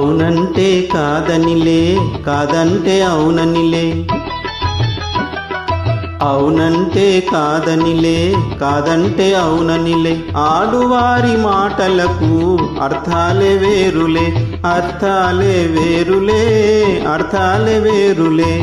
అవునంటే కాదనిలే, కాదంటే అవుననిలే. అవునంటే కాదనిలే, కాదంటే అవుననిలే. ఆడువారి మాటలకు అర్థాలే వేరులే, అర్థాలే వేరులే, అర్థాలే వేరులే.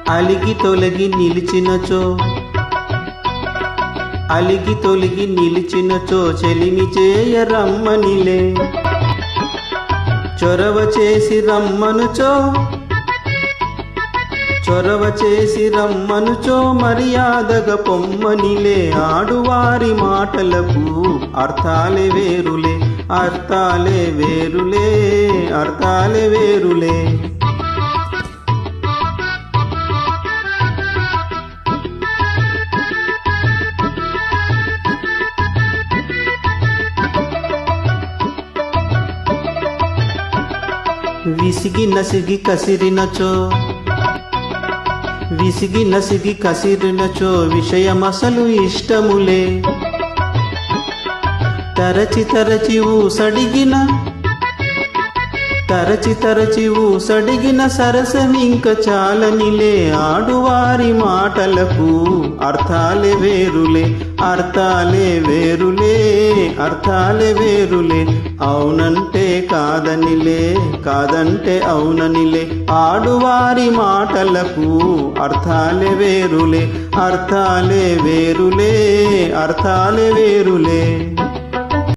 అలిగి తొలగి నిలిచినచో, అలిగి తొలగి నిలిచినచో చెలిమి చేయ రమ్మనిలే. చొరవ చేసి రమ్మనుచో, చొరవ చేసి రమ్మనుచో మర్యాదగా పొమ్మనిలే. ఆడువారి మాటలకు అర్థాలే వేరులే, అర్థాలే వేరులే, అర్థాలే వేరులే. విసిగి నసిగి కసిరినచో, విసిగి నసిగి కసిరినచో విషయమసలు ఇష్టములే. తరచి తరచి ఊసడిగిన, తరచి తరచి ఊసడిగిన సరసమింక చాలనిలే. ఆడువారి మాటలకు అర్థాలే వేరులే, అర్థాలే వేరులే, అర్థాలే వేరులే. అవునంటే కాదనిలే, కాదంటే అవుననిలే. ఆడువారి మాటలకు అర్థాలే వేరులే, అర్థాలే వేరులే, అర్థాలే వేరులే.